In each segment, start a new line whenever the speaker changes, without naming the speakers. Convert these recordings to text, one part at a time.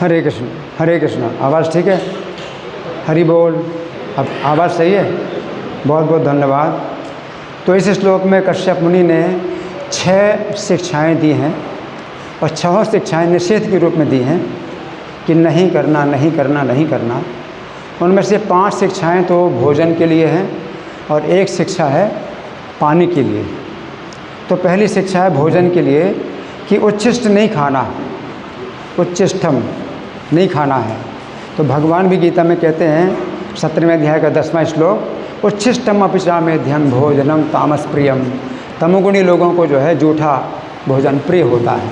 हरे कृष्ण, हरे कृष्ण। आवाज़ ठीक है? हरि बोल। अब आवाज़ सही है? बहुत बहुत धन्यवाद। तो इस श्लोक में कश्यप मुनि ने 6 शिक्षाएं दी हैं और 6 शिक्षाएं निषेध के रूप में दी हैं कि नहीं करना, नहीं करना, नहीं करना। उनमें से 5 शिक्षाएं तो भोजन के लिए हैं और 1 शिक्षा है पानी के लिए। तो पहली शिक्षा है भोजन के लिए कि उच्छिष्ट नहीं खाना, उच्छिष्टम नहीं खाना है। तो भगवान भी गीता में कहते हैं 17वें अध्याय का 10वां श्लोक, उच्छिष्टम अपिचामेध्यम भोजनम तामस प्रियम। तमोगुणी लोगों को जो है जूठा भोजन प्रिय होता है।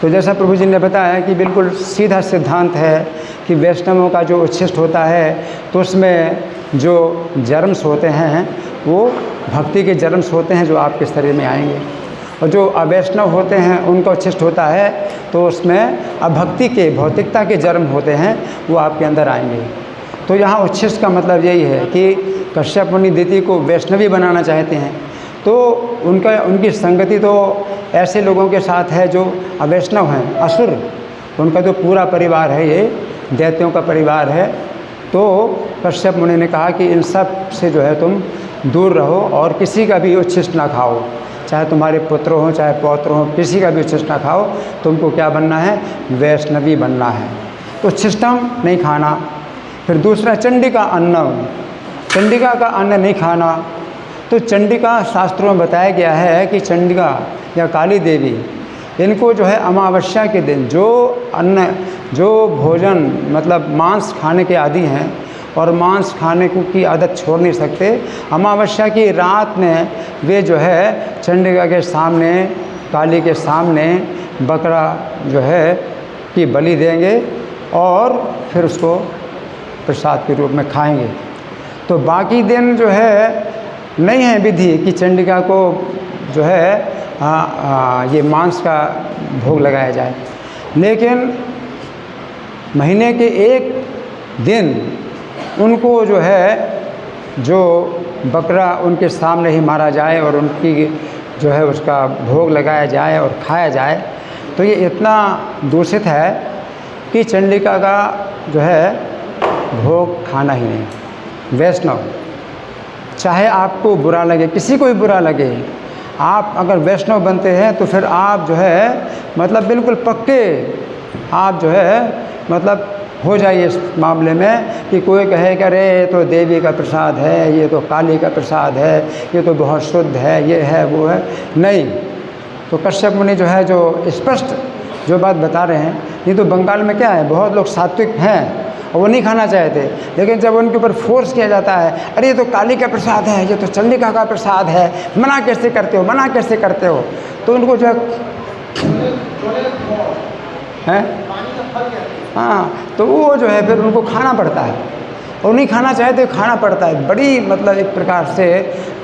तो जैसा प्रभु जी ने बताया कि बिल्कुल सीधा सिद्धांत है कि वैष्णवों का जो उच्छिष्ट होता है तो उसमें जो जर्म्स होते हैं वो भक्ति के जर्म्स होते हैं जो आपके शरीर में आएंगे, और जो अवैष्णव होते हैं उनका उच्छिष्ट होता है तो उसमें अभक्ति के, भौतिकता के जर्म होते हैं वो आपके अंदर आएंगे। तो यहाँ उच्छिष्ट का मतलब यही है कि कश्यप मुनि दीदी को वैष्णवी बनाना चाहते हैं, तो उनकी संगति तो ऐसे लोगों के साथ है जो अवैष्णव हैं, असुर। उनका तो पूरा परिवार है, ये दैत्यों का परिवार है। तो कश्यप मुनि ने कहा कि इन सब से जो है तुम दूर रहो और किसी का भी उच्छिष्ट ना खाओ, चाहे तुम्हारे पुत्र हो चाहे पौत्र हो, किसी का भी उच्छिष्ट ना खाओ। तुमको क्या बनना है? वैष्णवी बनना है। उच्छिष्टम नहीं खाना। फिर दूसरा चंडिका अन्नम, चंडिका का अन्न नहीं खाना। तो चंडिका शास्त्रों में बताया गया है कि चंडिका या काली देवी, इनको जो है अमावस्या के दिन जो अन्न, जो भोजन मतलब मांस खाने के आदी हैं और मांस खाने की आदत छोड़ नहीं सकते, अमावस्या की रात में वे जो है चंडिका के सामने, काली के सामने बकरा जो है की बलि देंगे और फिर उसको प्रसाद के रूप में खाएंगे। तो बाकी दिन जो है नहीं है विधि कि चंडिका को जो है ये मांस का भोग लगाया जाए, लेकिन महीने के एक दिन उनको जो है जो बकरा उनके सामने ही मारा जाए और उनकी जो है उसका भोग लगाया जाए और खाया जाए। तो ये इतना दूषित है कि चंडिका का जो है भोग खाना ही नहीं। वैष्णव, चाहे आपको बुरा लगे, किसी को भी बुरा लगे, आप अगर वैष्णव बनते हैं तो फिर आप जो है मतलब बिल्कुल पक्के आप जो है मतलब हो जाइए इस मामले में कि कोई कहे कि अरे ये तो देवी का प्रसाद है, ये तो काली का प्रसाद है, ये तो बहुत शुद्ध है, ये है वो है। नहीं। तो कश्यप मुनि जो है जो स्पष्ट जो बात बता रहे हैं, ये तो बंगाल में क्या है, बहुत लोग सात्विक हैं और वो नहीं खाना चाहते, लेकिन जब उनके ऊपर फोर्स किया जाता है, अरे ये तो काली का प्रसाद है, ये तो चंडिका का प्रसाद है, मना कैसे करते हो, मना कैसे करते हो, तो उनको जो है हाँ, तो वो जो है फिर उनको खाना पड़ता है और नहीं खाना चाहते खाना पड़ता है। बड़ी मतलब एक प्रकार से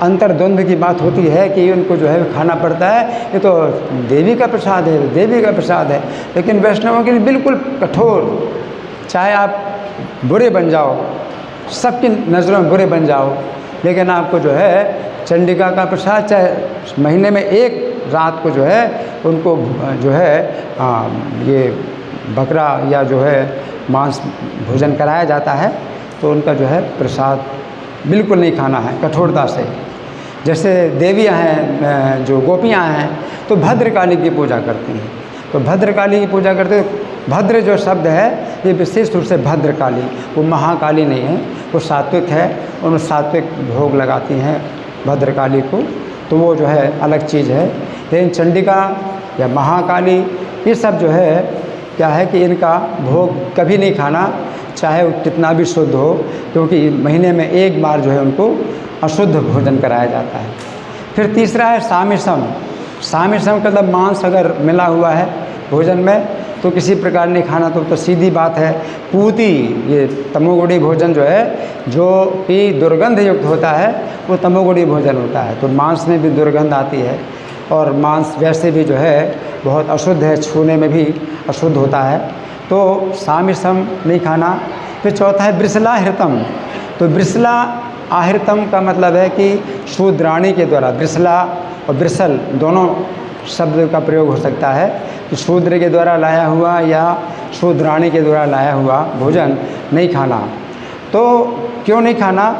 अंतर्द्वंद की बात होती है कि उनको जो है खाना पड़ता है, ये तो देवी का प्रसाद है, देवी का प्रसाद है। लेकिन वैष्णवों के लिए बिल्कुल कठोर, चाहे आप बुरे बन जाओ, सबकी नज़रों में बुरे बन जाओ, लेकिन आपको जो है चंडिका का प्रसाद, चाहे महीने में एक रात को जो है उनको जो है ये बकरा या जो है मांस भोजन कराया जाता है, तो उनका जो है प्रसाद बिल्कुल नहीं खाना है कठोरता से। जैसे देवियाँ हैं, जो गोपियाँ हैं, तो भद्रकाली की पूजा करती हैं। तो भद्रकाली की पूजा करते, भद्र जो शब्द है ये विशेष रूप से भद्रकाली, वो महाकाली नहीं है, वो सात्विक है, उन सात्विक भोग लगाती हैं भद्रकाली को, तो वो जो है अलग चीज़ है। लेकिन चंडिका या महाकाली ये सब जो है क्या है कि इनका भोग कभी नहीं खाना, चाहे वो कितना भी शुद्ध हो, क्योंकि महीने में एक बार जो है उनको अशुद्ध भोजन कराया जाता है। फिर तीसरा है सामिसम। सामिसम का मतलब मांस अगर मिला हुआ है भोजन में तो किसी प्रकार नहीं खाना, तो सीधी बात है। पूती, ये तमोगुणी भोजन जो है, जो कि दुर्गंध युक्त होता है, वो तमोगुणी भोजन होता है। तो मांस में भी दुर्गंध आती है और मांस वैसे भी जो है बहुत अशुद्ध है, छूने में भी अशुद्ध होता है, तो सामिसम नहीं खाना। फिर चौथा है ब्रिसलाहृतम। तो ब्रिसला आहृतम का मतलब है कि शूद्राणी के द्वारा, ब्रिसला और ब्रिसल दोनों शब्द का प्रयोग हो सकता है कि शूद्र के द्वारा लाया हुआ या शूद्राणी के द्वारा लाया हुआ भोजन नहीं खाना। तो क्यों नहीं खाना?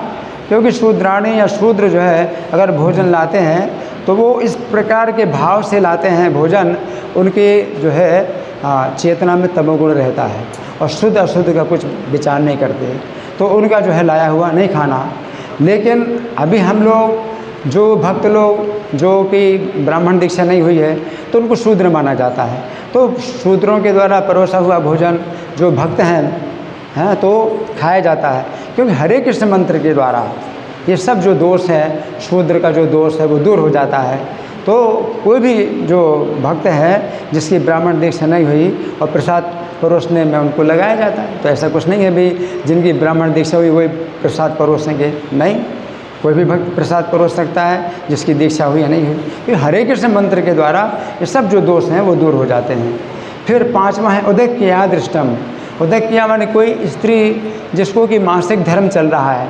क्योंकि शूद्राणी या शूद्र जो है अगर भोजन लाते हैं तो वो इस प्रकार के भाव से लाते हैं भोजन, उनके जो है चेतना में तमोगुण रहता है और शुद्ध अशुद्ध का कुछ विचार नहीं करते, तो उनका जो है लाया हुआ नहीं खाना। लेकिन अभी हम लोग जो भक्त लोग जो कि ब्राह्मण दीक्षा नहीं हुई है तो उनको शूद्र माना जाता है। तो शूद्रों के द्वारा परोसा हुआ भोजन जो भक्त हैं तो खाया जाता है, क्योंकि हरे कृष्ण मंत्र के द्वारा ये सब जो दोष है, शूद्र का जो दोष है वो दूर हो जाता है। तो कोई भी जो भक्त है जिसकी ब्राह्मण दीक्षा नहीं हुई और प्रसाद परोसने में उनको लगाया जाता है, तो ऐसा कुछ नहीं है भी जिनकी ब्राह्मण दीक्षा हुई वही प्रसाद परोसेंगे, नहीं, कोई भी भक्त प्रसाद परोस सकता है जिसकी दीक्षा हुई या नहीं हुई। फिर हरे कृष्ण मंत्र के द्वारा ये सब जो दोष हैं वो दूर हो जाते हैं। फिर पाँचवा है उदक्या दृष्टम। उदक्या माने कोई स्त्री जिसको कि मासिक धर्म चल रहा है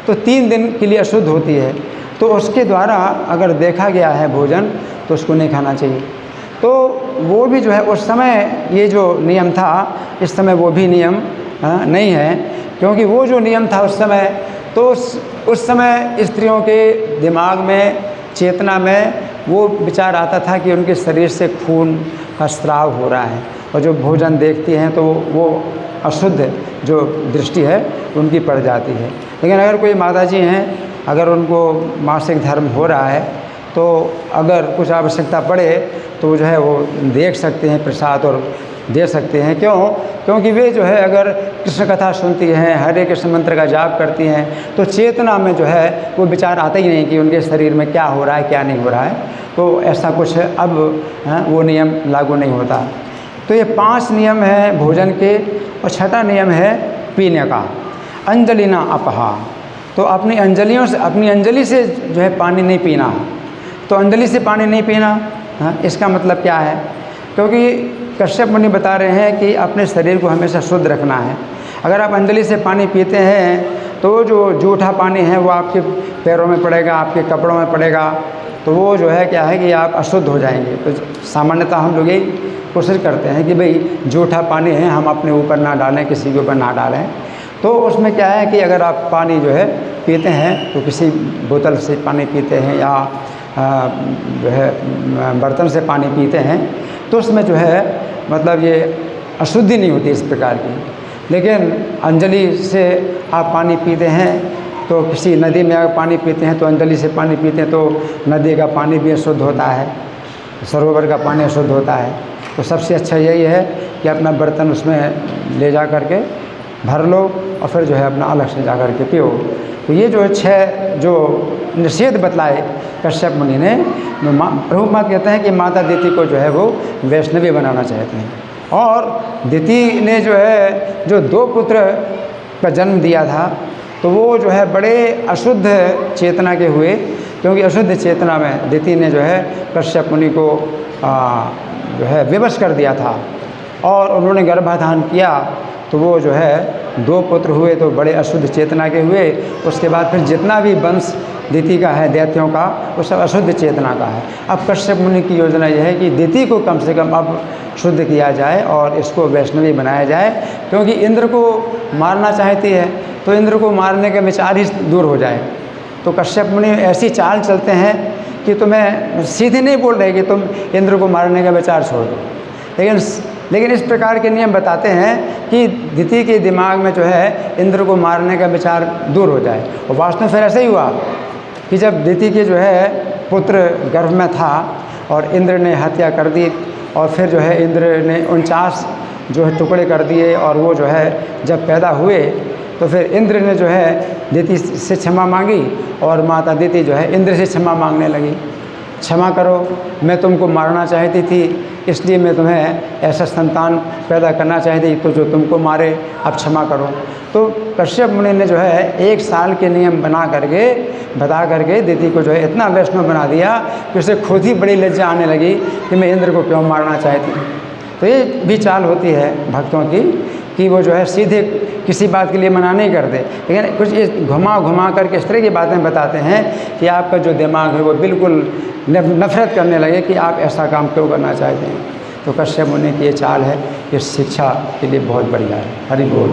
तो 3 दिन के लिए अशुद्ध होती है, तो उसके द्वारा अगर देखा गया है भोजन तो उसको नहीं खाना चाहिए। तो वो भी जो है उस समय ये जो नियम था, इस समय वो भी नियम नहीं है, क्योंकि वो जो नियम था उस समय, तो उस समय स्त्रियों के दिमाग में, चेतना में वो विचार आता था कि उनके शरीर से खून का स्राव हो रहा है और जो भोजन देखती हैं तो वो अशुद्ध जो दृष्टि है उनकी पड़ जाती है। लेकिन अगर कोई माताजी हैं, अगर उनको मासिक धर्म हो रहा है तो अगर कुछ आवश्यकता पड़े तो जो है वो देख सकते हैं प्रसाद और दे सकते हैं। क्यों? क्योंकि वे जो है अगर कृष्ण कथा सुनती हैं, हरे कृष्ण मंत्र का जाप करती हैं, तो चेतना में जो है वो विचार आता ही नहीं कि उनके शरीर में क्या हो रहा है क्या नहीं हो रहा है। तो ऐसा कुछ अब वो नियम लागू नहीं होता। तो ये 5 नियम हैं भोजन के। और छठा नियम है पीने का, अंजलिना अपहा। तो अपनी अंजलि से जो है पानी नहीं पीना। तो अंजलि से पानी नहीं पीना, इसका मतलब क्या है? क्योंकि कश्यप मुनि बता रहे हैं कि अपने शरीर को हमेशा शुद्ध रखना है। अगर आप अंजलि से पानी पीते हैं तो जो जूठा पानी है वो आपके पैरों में पड़ेगा, आपके कपड़ों में पड़ेगा, तो वो जो है क्या है कि आप अशुद्ध हो जाएंगे। तो सामान्यतः हम लोग यही कोशिश करते हैं कि भाई जूठा पानी है हम अपने ऊपर ना डालें, किसी के ऊपर ना डालें। तो उसमें क्या है कि अगर आप पानी जो है पीते हैं तो किसी बोतल से पानी पीते हैं या जो है बर्तन से पानी पीते हैं तो उसमें जो है मतलब ये अशुद्धि नहीं होती इस प्रकार की। लेकिन अंजलि से आप पानी पीते हैं तो किसी नदी में अगर पानी पीते हैं तो अंजलि से पानी पीते हैं तो नदी का पानी भी अशुद्ध होता है, सरोवर का पानी अशुद्ध होता है। तो सबसे अच्छा यही है कि अपना बर्तन उसमें ले जा कर के भर लो और फिर जो है अपना अलग से जा कर के पियो। तो ये जो 6 जो निषेध बतलाए कश्यप मुनि ने, प्रभुपाद कहते हैं कि माता दिति को जो है वो वैष्णवी बनाना चाहते हैं। और दिति ने जो है जो 2 पुत्र का जन्म दिया था तो वो जो है बड़े अशुद्ध चेतना के हुए, क्योंकि अशुद्ध चेतना में दिति ने जो है कश्यप मुनि को जो है विवश कर दिया था और उन्होंने गर्भाधान किया। तो वो जो है 2 पुत्र हुए तो बड़े अशुद्ध चेतना के हुए। उसके बाद फिर जितना भी वंश दिति का है दैत्यों का वो सब अशुद्ध चेतना का है। अब कश्यप मुनि की योजना यह है कि दिति को कम से कम अब शुद्ध किया जाए और इसको वैष्णवी बनाया जाए, क्योंकि इंद्र को मारना चाहती है तो इंद्र को मारने का विचार ही दूर हो जाए। तो कश्यप मुनि ऐसी चाल चलते हैं कि तुम्हें सीधे नहीं बोल रहे कि तुम इंद्र को मारने का विचार छोड़ दो, लेकिन इस प्रकार के नियम बताते हैं कि दिति के दिमाग में जो है इंद्र को मारने का विचार दूर हो जाए। और वास्तव में फिर ऐसा ही हुआ कि जब दिति के जो है पुत्र गर्भ में था और इंद्र ने हत्या कर दी और फिर जो है इंद्र ने 49 जो है टुकड़े कर दिए और वो जो है जब पैदा हुए तो फिर इंद्र ने जो है दिति से क्षमा मांगी और माता दिति जो है इंद्र से क्षमा मांगने लगी। क्षमा करो, मैं तुमको मारना चाहती थी, इसलिए मैं तुम्हें ऐसा संतान पैदा करना चाहती तो जो तुमको मारे, अब क्षमा करो। तो कश्यप मुनि ने जो है 1 साल के नियम बता करके दिति को जो है इतना वैष्णव बना दिया कि उसे खुद ही बड़ी लज्जा आने लगी कि मैं इंद्र को क्यों मारना चाहती हूँ। तो ये भी चाल होती है भक्तों की कि वो जो है सीधे किसी बात के लिए मना नहीं करते, लेकिन कुछ इस घुमा घुमा करके इस तरह की बातें बताते हैं कि आपका जो दिमाग है वो बिल्कुल नफ़रत करने लगे कि आप ऐसा काम क्यों करना चाहते हैं। तो कश्यप मुनि की ये चाल है, ये शिक्षा के लिए बहुत बढ़िया है। हरि बोल।